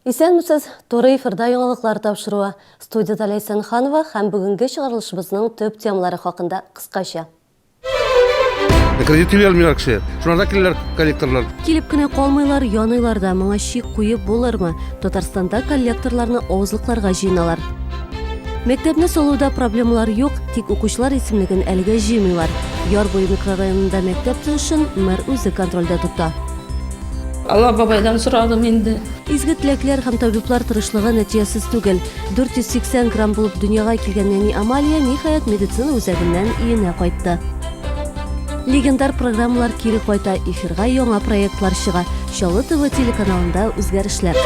Исәнмесез, Торы эфирда яңалыклар тапшыруы. Студияда Ләйсән Ханова һәм бүгенге чыгарылышыбызның төп темалары хакында кыскача. Кредит түләлмиләр кеше. Шунда киләләр коллекторлар. Килеп кенә калмыйлар, яныйлар да, моңа шик куеп булырмы? Татарстанда коллекторларны авызлыкларга җыйналар. Мәктәпне салуда проблемалар юк, тик укучылар исемлеген әлегә җыймыйлар. Ярбуй микрорайонында мәктәп төшен мэр үзе контрольдә тота. Алла бабайдан сорадым инде. Изге теләкләр һәм табиблар тырышлыгы нәтиҗәсез түгел. 480 грамм булып дөньяга килгән нәни Амалия ниһаять медицина үзәгеннән өенә кайтты. Легендар программалар кире кайта, эфирга яңа проектлар чыга. Чаллы ТВ телеканалында үзгәрешләр.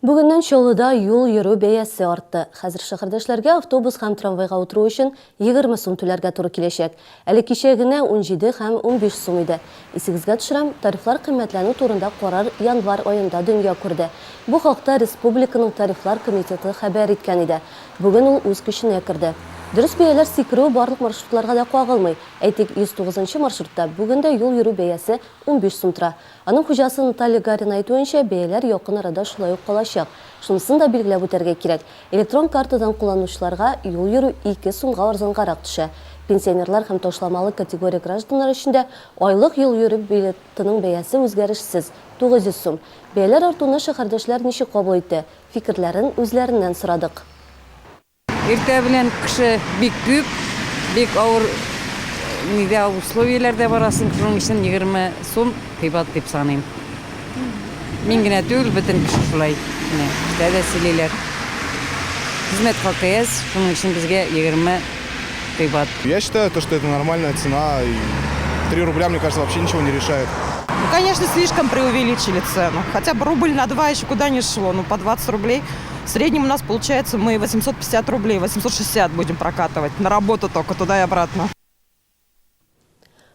Бүгеннән Чаллыда юл йөрү бәясе артты. Хәзер шәһәрдәшләргә автобус һәм трамвайга утыру өчен 20 сум түләргә туры киләчәк. Әле кичә генә 17 һәм 15 сум иде. Исегезгә төшерәм, тарифлар кыйммәтләнү турында карар январь аенда дөнья күрде. Бу хакта Республиканың тарифлар комитеты хәбәр иткән иде. Бүген ул үз көченә керде. Дөрес бәяләр сикерү барлык маршрутларга да кагылмый. Әйтик, 109 маршрутта бүгендә юл йөрү бәясе 15 сум тора. Аның хуҗасы Наталья Гарина әйтүенчә, бәяләр якын арада шулай ук калачак. Шунысын да билгеләп үтәргә кирәк. Электрон картадан кулланучыларга юл йөрү 2 сумга арзангарак төшә. Пенсионерлар һәм ташламалы категория гражданнар өчен дә айлык юл йөрү билетының бәясе үзгәрешсез 900 сум. Бәяләр артуына шәһәрдәшләр ничек кабул итте? Фикерләрен үзләреннән сорадык. Иртә белән кеше бик күп, бик авыр условияләрдә барасың, шуның өчен 20 сум кыйбат дип саныйм. Мин генә түгел, бөтен кеше шулай. Дә сөйлиләр. Хезмәт хакы яз, шуның өчен безгә 20 кыйбат. Я считаю, что это нормальная цена. И 3 рубля, мне кажется, вообще ничего не решает. Конечно, слишком преувеличили цену. Хотя бы рубль на 2 еще куда не шло. Ну, по 20 рублей. В среднем у нас получается, мы 850 рублей, 860 будем прокатывать. На работу только, туда и обратно.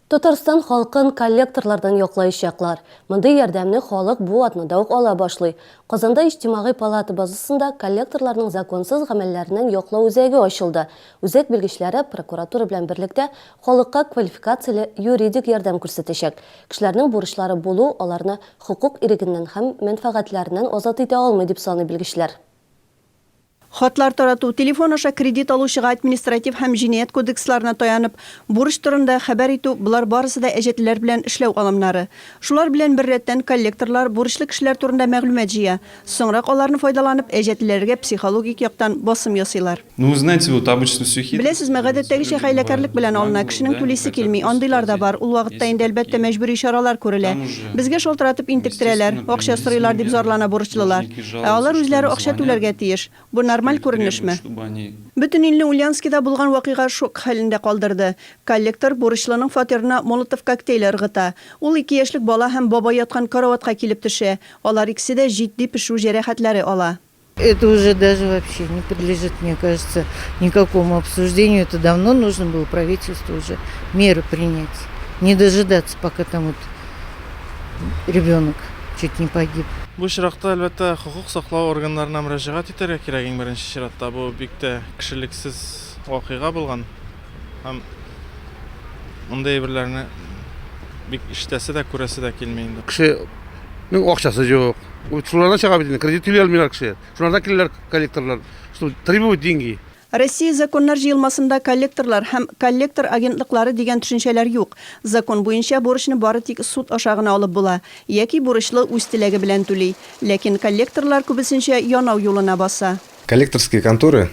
Татарстан халкын коллекторлардан яклаячаклар. Мондый ярдәмне халык бу атнада ук ала башлый. Казанда иҗтимагый палата базасында коллекторларның законсыз гамәлләреннән яклау үзәге ачылды. Үзәк белгечләре прокуратура белән берлектә халыкка квалификацияле юридик ярдәм күрсәтәчәк. Кешеләрнең бурычлары булу аларны хукук ирегеннән һәм мәнфәгатьләреннән азат итә алмый дип саный белгечләр. Хатлар тарату, телефон аша кредит алучыга административ һәм җинаять кодексларына таянып, бурыч турында хәбәр итү, булар барысы да әҗәтләр белән эшләү алымнары. Шулар белән бер рәттән коллекторлар бурычлы кешеләр турында мәгълүмат җыя. Соңрак аларны файдаланып, әҗәтләргә психологик яктан басым ясыйлар. Ну, знаете, вот обычно все хит. Беләсез, гадәттәгечә хәйләкәрлек белән алына, кешенең түлисе килми, андыйлар да бар. Ул вакытта инде әлбәттә мәҗбүри чаралар күрелә. Безгә шалтыратып интектерәләр, акча сорыйлар дип зарлана бурычлылар. Алар үзләре акча түләргә тиеш. Бу нормаль күренешме? Бөтен илне Ульяновскида булган вакыйга шок хәлендә калдырды. Коллектор бурычлының фатирына молотов коктейль ыргыта. Ул 2 яшьлек бала һәм баба яткан караватка килеп төшә. Алар икесе дә җитди пешү җәрәхәтләре ала. Это уже даже вообще не подлежит, мне кажется, никакому обсуждению. Это давно нужно было правительству уже меры принять. Не дожидаться, пока там вот ребенок чуть не погиб. Бу чиракта әлбәттә хукук саклау органнарына мөрәҗәгать итәргә кирәк иң беренче чиратта. Бу бик тә кешелексез вакыйга булган. Һәм мондай әйберләрне бик иштәсе дә күрәсе дә килми инде. Кешенең акчасы юк. Шулардан чыга бит, кредит түләлмиләр кеше. Шунда киләләр коллекторлар. Что требуют деньги. Россия законнар җыелмасында коллекторлар һәм коллектор агентлыклары дигән төшенчәләр юк. Закон буенча бурычны бары тик суд аша гына алып була, яки бурычлы үз теләге белән түли. Ләкин коллекторлар күбесенчә янау юлына баса. Коллекторские конторы.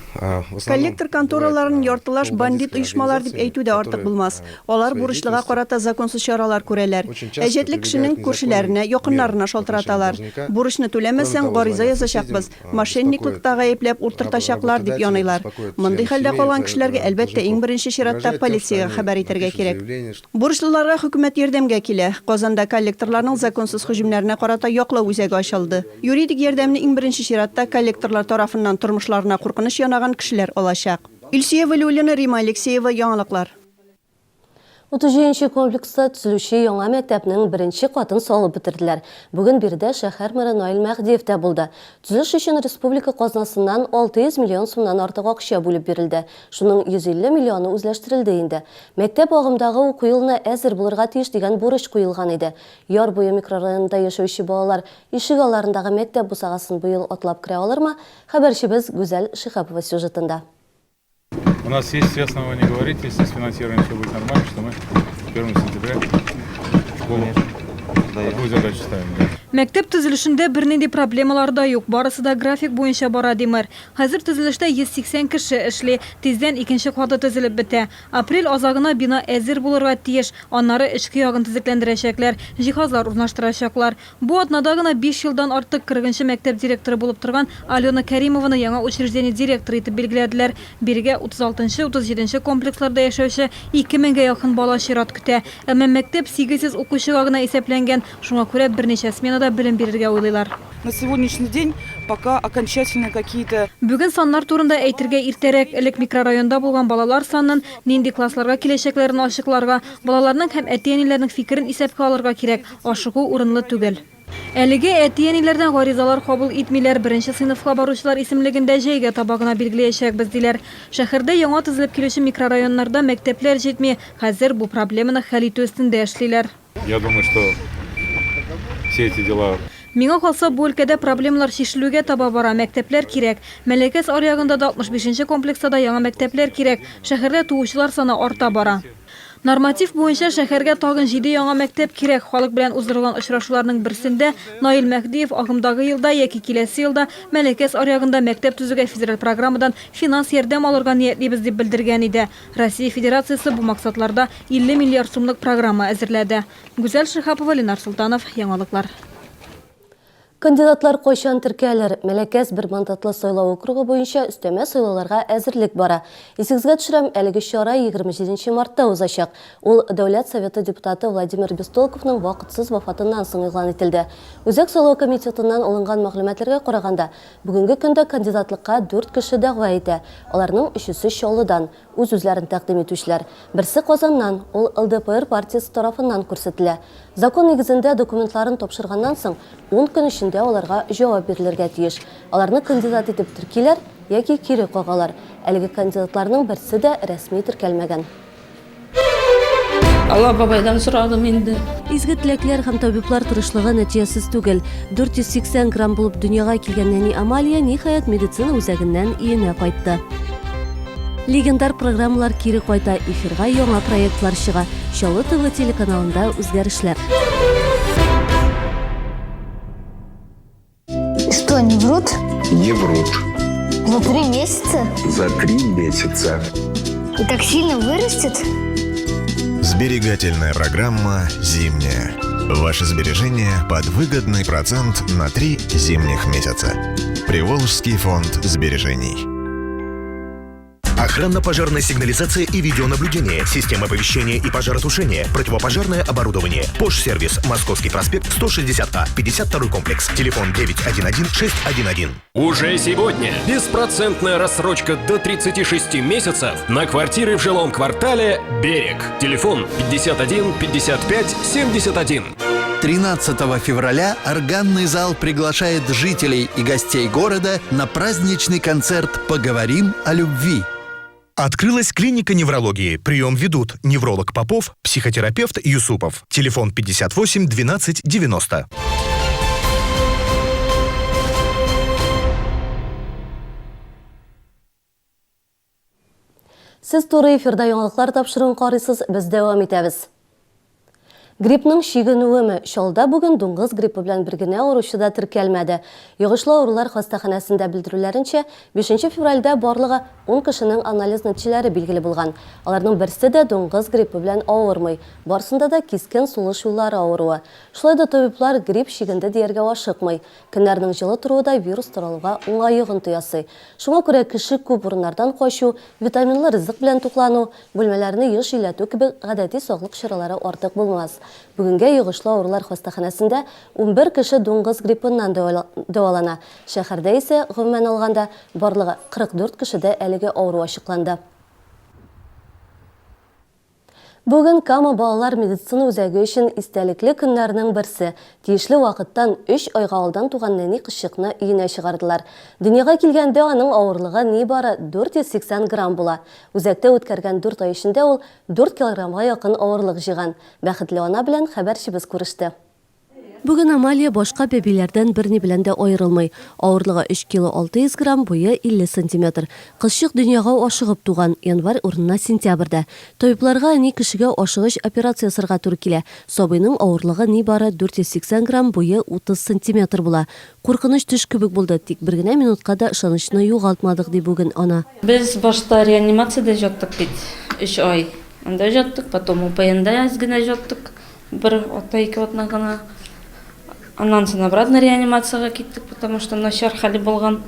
Коллектор контораларын яртылаш бандит оешмалар дип әйтү дә артык булмас. Алар бурычлыга карата законсыз чаралар күрәләр. Әҗәтле кешенең күршеләренә, якыннарына шалтыраталар. Бурычны түләмәсәң, гариза язачакбыз, мошенниклыкта гаепләп утыртачаклар дип яныйлар. Мондый хәлдә калган кешеләргә әлбәттә иң беренче чиратта полициягә хәбәр итәргә кирәк. Бурычлыларга хөкүмәт ярдәмгә килә. Казанда коллекторларның законсыз һөҗүмнәренә карата яклау үзәге ачылды. Юридик ярдәмне иң беренче чиратта коллекторлар тарафыннан тормышларына куркыныч янаган кешеләр алачак. Илсия Валиуллина, Рима Алексеева, яңалыклар. 37 комплекста түзілуші яңа мәктәпнең беренче катын салып бетерделәр. Бүген бирдә шәһәр мэры Наил Мәхдиев тә булды. Төзелеш өчен республика казнасыннан 600 миллион сумнан артык акча бүлеп бирелде. Шуның 150 миллионы үзләштерелде инде. Мәктәп агымдагы уку елына әзер булырга тиеш дигән бурыч куелган иде. Яр буе микрорайонында яшәүче балалар ишек алларындагы мәктәп бусагасын быел атлап керә алырмы? Хәбәрчебез Гүзәл Шихапова сюжетында. У нас есть все основания говорить, если с финансированием все будет нормально, что мы 1 сентября школу такую задачу ставим. Да. Мәктәп төзелешендә бернинди проблемалар да юк. Барысы да график буенча бара димер. Хәзер төзелештә 180 кеше эшли. Тиздән икенче каты төзелеп бетә. Апрель азагына бина әзер булырга тиеш. Аннары эчке ягын төзекләндерәчәкләр, җиһазлар урнаштырачаклар. Бу атнада гына 5 елдан артык 40-нчы мәктәп директоры булып торган Алена Кәримованы яңа учреждение директоры итеп белгиләделәр. Биргә 36-нчы, 37-нче комплексларда яшәүче 2000-гә якын бала чират көтә. Әмма мәктәп 800 укучыга гына исәпләнгән. Шуңа күрә берничә сменада белем бирергә уйлыйлар. На сегодняшний день пока окончательно какие-то... Бүген саннар турында әйтергә иртәрәк. Элек микрорайонда булган балалар санын, нинди классларга киләчәкләрен ачыкларга, балаларның һәм әти-әниләрнең фикерен исәпкә алырга кирәк. Ашыгу урынлы түгел. Әлеге әти-әниләрдән гаризалар кабул итмиләр. Беренче сыйныфка баручылар исемлегендә җәйгә табагына билгеләячәкбез диләр. Шәһәрдә яңа төзелеп килүче микрорайоннарда мәктәпләр җитми. Хәзер бу проблеманы хәл итү өстендә эшлиләр. Я думаю, что все эти дела... Миңа калса бу өлкәдә проблемалар шишелүгә таба бара. Мәктәпләр кирәк. Мәләкәс аръягында да 65-нче комплекста да яңа мәктәпләр кирәк. Шәһәрдә туучылар саны арта бара. Норматив буенча шәһәргә тагын 7 яңа мәктәп кирәк. Халык белән уздырылган очрашуларның берсендә Наил Мәхдиев агымдагы елда яки киләсе елда Мәләкәс аръягында мәктәп төзүгә федераль программадан финанс ярдәм алырга ниятлибез дип белдергән иде. Россия Федерациясе бу максатларда 50 миллиард сумлык программа әзерләде. Гүзәл Шихапова, Ленар Султанов, Яңалыклар. Кандидатлар кайчан теркәлер? Мәләкәс бер мандатлы сайлау округы буенча өстәмә сайлауларга әзерлек бара. Исегезгә төшерәм, әлеге чара 27 мартта узачак. Ул Дәүләт Советы депутаты Владимир Бестолковның вакытсыз вафатыннан соң игълан ителде. Үзәк сайлау комитетыннан алынган мәгълүматларга караганда, бүгенге көндә кандидатлыкка 4 кеше дәгъва итә. Аларның 3-се Чаллыдан, үз-үзләрен тәкъдим итүчеләр. Берсе Казаннан, ул ЛДПР партиясе тарафыннан күрсәтелә. Закон нигезендә документларын тапшырганнан соң 10 көн эчендә аларга җавап бирелергә тиеш. Аларны кандидат итеп теркиләр яки кире кагалар. Әлеге кандидатларның берсе дә рәсми теркәлмәгән. Алла бабайдан сорадым инде. Изге теләкләр һәм табиблар тырышлыгы нәтиҗәсез түгел. 480 грамм булып дөньяга килгән нәни Амалия ниһаять медицина үзәгеннән өенә кайтты. Легендар программалар кире кайта, эфирга яңа проектлар чыга. Чаллы ТВ телеканалында үзгәрешләр. Что, не врут? Не врут. За 3 месяца? За 3 месяца. И так сильно вырастет? Сберегательная программа «Зимняя». Ваши сбережения под выгодный процент на 3 зимних месяца. Приволжский фонд сбережений. Охранно-пожарная сигнализация и видеонаблюдение, система оповещения и пожаротушения, противопожарное оборудование, Пош-сервис, Московский проспект 160А, 52 комплекс, телефон 911-611. Уже сегодня беспроцентная рассрочка до 36 месяцев на квартиры в жилом квартале «Берег». Телефон 51 55 71. 13 февраля органный зал приглашает жителей и гостей города на праздничный концерт «Поговорим о любви». Открылась клиника неврологии. Прием ведут невролог Попов, психотерапевт Юсупов. Телефон 58 12 90. Сез туры эфирда яңалыклар тапшыруын карыйсыз, без дәвам итәбез. Гриппның шигенүеме? Чаллыда бүген дуңгыз гриппы белән бер генә авыручы да теркәлмәде. Йогышлы авырулар хастаханәсендә белдерүләренчә, 5 февральдә барлыгы 10 кешенең анализ нәтиҗәләре билгеле булган. Аларның берсе дә дуңгыз гриппы белән авырмый. Барсында да кискен сулыш юллары авыруы. Шулай да табиблар грипп шигендә дияргә ашыкмый. Көннәрнең җылы торуы вирус таралуга уңайыгын тоясый. Шуңа күрә кеше күп урыннардан качу, витаминлы ризык белән туклану, бүлмәләрне еш иләтү кебек гадәти саглык чаралары артык булмас. Бүгенге йогышлы авырулар хастаханәсендә 11 кеше дуңгыз гриппыннан дәвалана. Шәһәрдә исә гомумән алганда барлыгы 44 кешедә әлеге авыру ачыкланды. Бүгін Кама балалар медицина үзәге үшін истәлекле күннәрнең берсе. Тиешле вакыттан 3 айга алдан туган нәни кызчыкны өенә чыгардылар. Дөньяга килгәндә аның авырлыгы нибары 480 грамм була. Үзәктә үткәргән 4 ай эчендә ул 4 килограммга якын авырлык җыйган. Бәхетле ана белән хәбәрчебез күреште. Бүген Амалия башка бәбиләрдән берни белән дә аерылмый. Авырлыгы 3 кило 600 грамм, буе 50 сантиметр. Кызчык дөньяга ашыгып туган, январь урынына сентябрьдә. Табибларга әни кешегә ашыгыч операция ясарга туры килә. Сабыйның авырлыгы нибары 480 грамм, буе 30 сантиметр була. Куркыныч төш кебек булды, тик бер генә минутка да ышанычны югалтмадык ди бүген ана. Без башта реанимациядә жаттык бит 3 ай. Анда жаттык, потом УПНда генә жаттык. Бер ата-2 атна гына. Аннан соң обратно реанимацияга киттек, потому что начар хәле булган.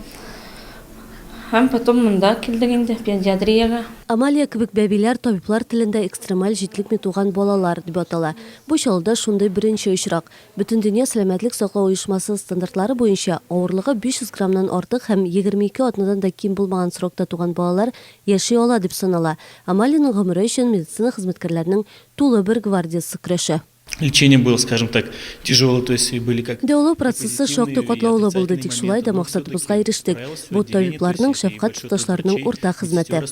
Һәм потом монда килдек инде педиатрияга. Амалия кебек бәбиләр табиблар телендә экстремаль җитлекме туган балалар дип атала. Бу чалда шундый беренче очрак. Бөтен дөнья сәламәтлек саклау оешмасы стандартлары буенча авырлыгы 500 граммнан артык һәм 22 атнадан да ким булмаган срокта туган балалар яши ала дип санала. Амалияның гомере өчен медицина хезмәткәрләренең тулы бер гвардиясы көрәшә. Лечение было, скажем так, тяжелое, то есть были как... Дәвалау процессы шактый катлаулы булды, тик шулай да максатыбызга ирештек. Бу табибларның, шәфкать туташларының уртак хезмәте.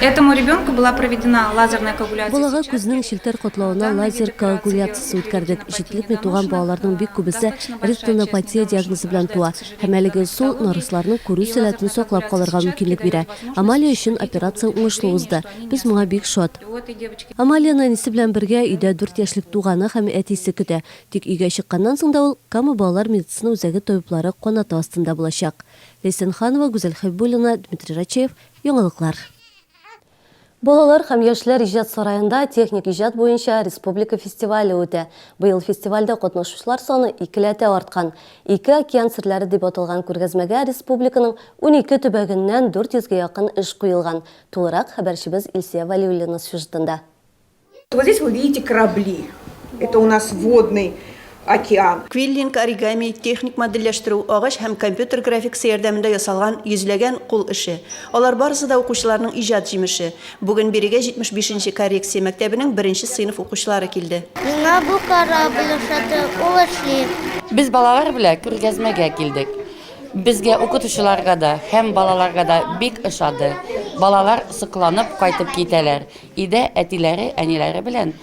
Этому ребенку была проведена лазерная коагуляция. Балага күзнең челтәр катлауына лазер коагуляциясе үткәрдек. Җитлекме туган балаларның бик күбесе ретинопатия диагнозы белән туа. Һәм әлеге усул нарысларның күрү сәләтен саклап калырга мөмкинлек бирә. Амалия өчен операция уңышлы узды. Без моңа бик шат. Амалияның әнисе белән бергә өйдә 4 яшьлек туганы һәм әтисе көтә. Тик өйгә чыкканнан соң да ул Кама балалар медицина үзәге табиблары канаты астында булачак. Лейсен Ханова, Гүзәл Хәйбуллина, Дмитрий Рачеев, яңалыклар. Балалар һәм яшьләр иҗат сараенда техник иҗат буенча республика фестивале үтә. Быел фестивальдә катнашучылар саны 2 арткан. 2 океан серләре дип аталган күргәзмәгә республиканың 12 төбәгеннән 400-гә якын эш куелган. Тулырак хәбәрчебез Илсия Валиуллина сюжетында. Вот здесь вы видите корабли. Это у нас водный океан. Квиллинг, оригами, техник модельләштерү, агач һәм компьютер графикасы ярдәмендә ясалган йөзләгән кул эше. Алар барысы да укучыларның иҗат җимеше. Бүген бирегә 75-нче коррекция мәктәбенең 1-нче сыйныф укучылары килде. Миңа бу корабль ошады, ул эшли. Без балалар белән күргәзмәгә килдек. Безгә укытучыларга да һәм балаларга да бик ошады. Балалар сыкланып кайтып китәләр. Идә әтиләре, әниләре белән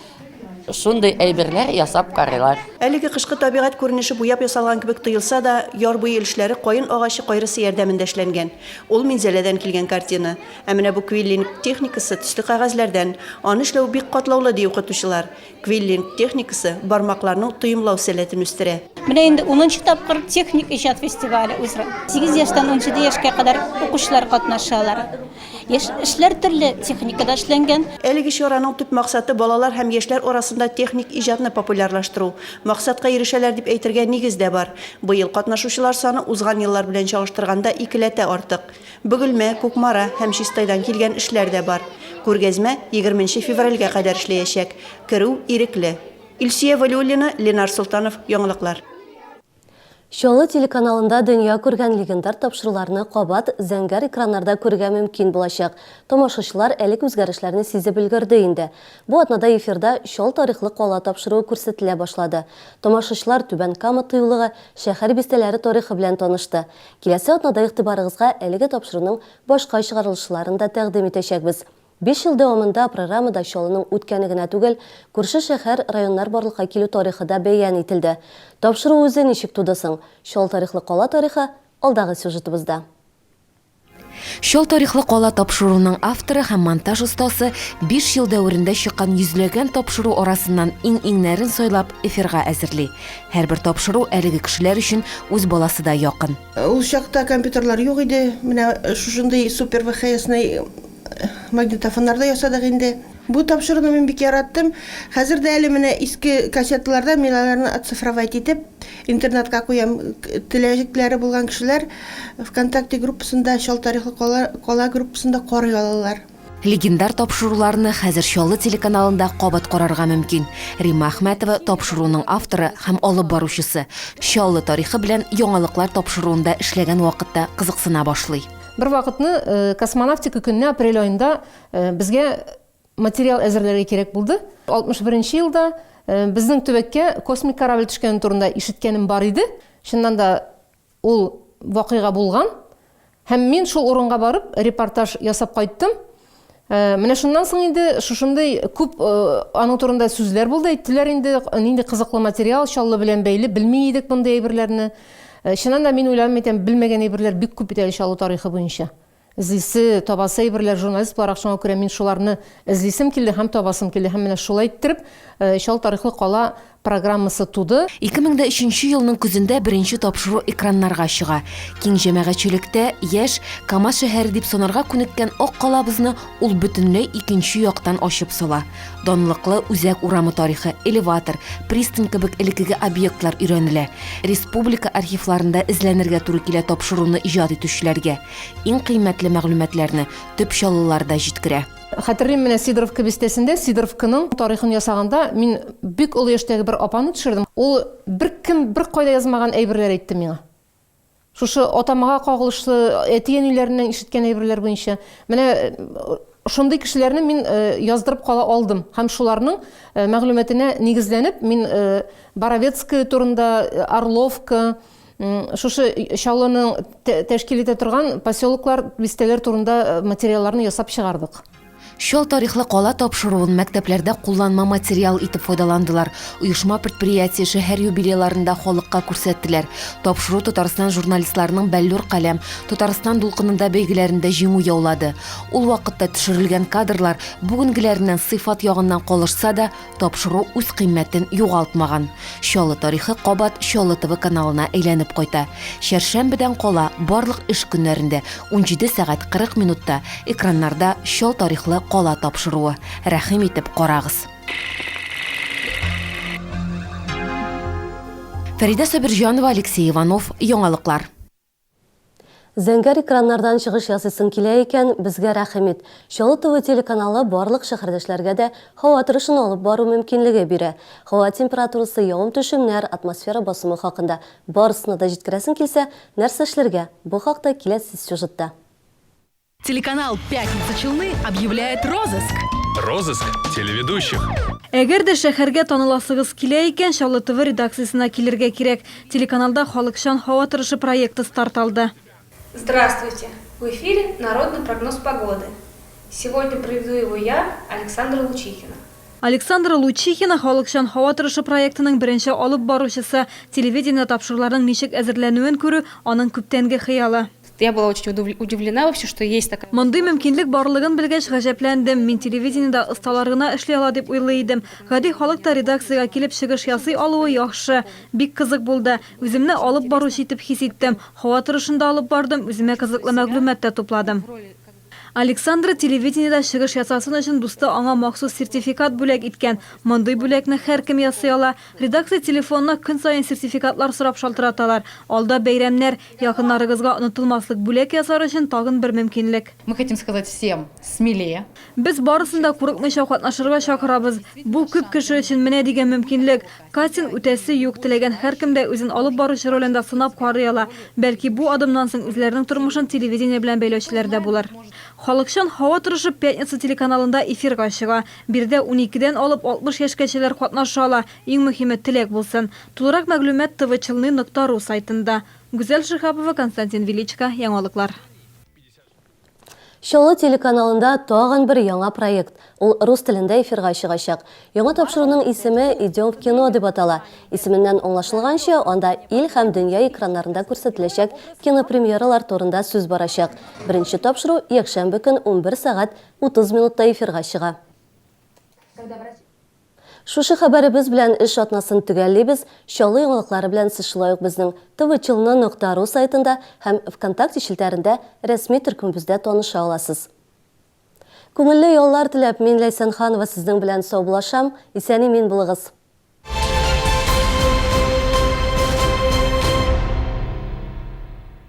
шундый әйберләр ясап карыйлар. Әлеге кышкы табигать күренеше буяп ясалган кебек тоелса да, яр буе эшләре каен агачы кайрысы ярдәмендә эшләнгән. Ул Минзәләдән килгән картина. Ә менә бу квиллинг техникасы төсле кагазьләрдән. Аны эшләү бик катлаулы ди укытучылар. Квиллинг техникасы бармакларның тоемлау сәләтен үстерә. Менә инде 10-нчы тапкыр техник иҗат фестивале узган. 8 яшьтән 17 яшькә кадәр укучылар катнашалар. Эшләр төрле техникада эшләнгән. Әлеге чараның төп максаты балалар һәм яшьләр арасында техник иҗатны популярлаштыру. Максатка ирешәләр дип әйтергә нигез дә бар. Быел катнашучылар саны узган еллар белән чагыштырганда 2 артык. Бөгелмә, Кукмара һәм Чистайдан килгән эшләр дә бар. Күргәзмә 20 февральгә кадәр эшләячәк. Керү ирекле. Илсия Валиуллина, Ленар Султанов, яңалыклар. Шолы телеканалында дөнья күргән легендар тапшыруларны кабат зәңгәр экраннарда күргә мөмкин булачак. Тамашачылар әлег үзгәрешләрне сизеп өлгерде инде. Бу атнада эфирда Шол тарихлы кала тапшыруы күрсәтелә башлады. Тамашачылар Түбән Кама тыюлыгы, шәһәр бистәләре тарихы белән танышты. Киләсе атнада игътибарыгызга әлеге тапшыруның башка чыгарылышларын да тәкъдим итәчәкбез. 5 ел дәвамында программада Шолының үткәне генә түгел, күрше шәһәр, районнар барлыкка килү тарихы да бәян ителде. Тапшыру үзе ничек тудысың? Шол тарихлы кала тарихы алдагы сюжетыбызда. Шол тарихлы кала тапшыруның авторы һәм монтаж устасы 5 ел дәврендә чыккан йөзләгән тапшыру арасыннан иң-иңнәрен сайлап эфирга әзерли. Һәрбер тапшыру әлеге кешеләр өчен үз баласы да якын. Ул чакта компьютерлар юк иде. Менә шушындый супер ВХСный магнитофоннарда ясадык инде. Бу тапшыруны мин бик яраттым. Хәзер дә әле менә иске кассеталарда мин аларны оцифровать итеп интернетка куям. Теләҗекләре булган кешеләр ВКонтакте группасында, Шол тарихлы кала группасында карый алалар. Легендар тапшыруларны хәзер Шолы телеканалында кабат карарга мөмкин. Рима Әхмәтова тапшыруның авторы һәм алып баручысы. Шолы тарихы белән яңалыклар тапшыруында эшләгән вакытта кызыксына башлый. Бер вакытны космонавтика көнне апрель айында безгә материал әзерләргә кирәк булды. 61 елда безнең төбәккә космик корабль төшкән турында ишеткәнем бар иде. Шуннан да ул вакыйга булган. Һәм мин шул урынга барып репортаж ясап кайттым. Менә шуннан соң инде шушындай күп аның турында сүзләр булды. Әйттеләр инде кызыклы материал, Чаллы белән бәйле, белми идек бундай әйберләрне. Шуннан да мин уйланып әйтәм, белмәгән әйберләр бик күп бит әле Чаллы тарихы буенча. Излисе, табасы әйберләр, журналист буларак шуңа күрә мин шуларны излисем килде һәм табасым килде. Һәм менә шулай иттереп Чаллы тарихлы кала программасы туды. 2003 елның күзендә беренче тапшыру экраннарга чыга. Киң җәмәгатьчелектә яшь Камаз шәһәре дип санарга күнеккән ак калабызны ул бөтенләй икенче яктан ачып сала. Данлыклы үзәк урамы тарихы, элеватор, пристань кебек элеккеге объектлар өйрәнелә. Республика архивларында эзләнергә туры килә тапшыруны иҗат итүчеләргә. Иң кыйммәтле мәгълүматларны төп чаллыларда җиткерә. Хәтерлим менә Сидоровка бистәсендә Сидоровканың тарихын ясаганда мин бик олы яшьтәге бер апаны төшердем. Ул бер кайда язмаган әйберләр әйтте миңа. Шушы атамага кагылышлы әтиәниләреннән ишеткән әйберләр буенча. Менә шундый кешеләрне мин яздырып кала алдым. Һәм шуларның мәгълүматына нигезләнеп мин Боровецкая турында, Орловка, шушы Чаллының тәшкил итә торган поселоклар, бистәләр турында материалларны ясап чыгардык. Чаллы тарихлы кала тапшыруын мәктәпләрдә кулланма материал итеп файдаландылар. Оешма предприятие шәһәр юбилейларында халыкка күрсәттеләр. Тапшыру Татарстан журналистларының Бәллүр каләм, Татарстан дулкынында бәйгеләрендә җиңү яулады. Ул вакытта төшерелгән кадрлар бүгенгеләреннән сыйфат ягыннан калышса да, тапшыру үз кыйммәтен югалтмаган. Чаллы тарихы кабат Чаллы ТВ каналына әйләнеп кайта. Чәршәмбедән кала барлык эш көннәрендә 17 сәгать 40 минутта экраннарда Чаллы тарихлы кала тапшыруы. Рәхим итеп карагыз. Фәрида Сабирҗанова, Алексей Иванов, яңалыклар. Зәңгәр экраннардан чыгыш ясыйсын килә икән, безгә рәхим ит. Чаллы ТВ телеканалы барлык шәһәрдәшләргә дә һава торышын алып бару мөмкинлеге бирә. Һава температурасы, явым-төшемнәр, атмосфера басымы хакында барысына да җиткерәсен килсә, нәрсә эшләргә? Бу хакта киләсе сюжетта. Телеканал «Пятница Челны» объявляет розыск. Розыск телеведущих. Әгәр дә шәһәргә таныласыгыз килә икән, Чаллы ТВ редакциясына килергә кирәк. Телеканалда халыкчан һава торышы проекты старт алды. Здравствуйте! В эфире народный прогноз погоды. Сегодня проведу его я, Александра Лучихина. Александра Лучихина халыкчан һава торышы проектының беренче алып баручысы, телевидение тапшыруларның ничек әзерләнүен күрү аның күптәнге хыялы. Я была очень удивлена вообще, что есть такая. Мондый мөмкинлек барлыгын белгәч гаҗәпләндем. Мин телевидениедә осталарына эшли ала дип уйлый идем. Гади халыкта редакциягә килеп чыгыш ясый алуы яхшы. Бик кызык булды. Үземне алып баручы итеп хис иттем. Һава торышында алып бардым, үземә кызыклы мәгълүмат та тупладым. Александра телевидениедә чыгыш ясасын өчен дусты аңа махсус сертификат бүләк иткән. Мондый бүләкне һәркем ясый ала. Редакция телефонына көн сайын сертификатлар сорап шалтыраталар. Алда бәйрәмнәр, якыннарыгызга онытылмаслык бүләк ясар өчен тагын бер мөмкинлек. Мы хотим сказать всем смелее. Без барысында курыкмыйча катнашырга чакырабыз. Бу күп кеше өчен менә дигән мөмкинлек. Кастинг үтәсе юк, теләгән һәркем дә үзен алып баручы ролендә сынап карый ала. Бәлки бу адымнан соң үзләренең тормышын телевидение белән бәйләүчеләр дә булыр. Халыкчан һава торышы Пятница телеканалында эфирга чыга. Бирдә 12дән алып 60 яшькәчәләр катнаша ала. Иң мөһиме теләк булсын. Тулырак мәгълүмат tvchelny.ru сайтында. Гүзәл Шихапова, Константин Величко, яңалыклар. Чаллы телеканалында тагын бер яңа проект. Ул рус телендә эфирга чыгачак. Яңа тапшыруның исеме «Идем в кино» дип атала. Исеменнән аңлашылганча, анда ил һәм дөнья экраннарында күрсәтеләчәк кинопремьералар турында сүз барачак. Беренче тапшыру якшәмбе көн 11 сәгать 30 минутта эфирга чыга. Шушы хәбәребез белән эш атнасын төгәллибез. Чаллы яңалыклары белән сышлайык безнең tvchelny.ru сайтында һәм ВКонтакте челтәрендә рәсми төркемебездә таныша аласыз. Күңелле яллар теләп, мин Ләйсән Ханова сезнең белән саубулашам. Исән-имин булыгыз.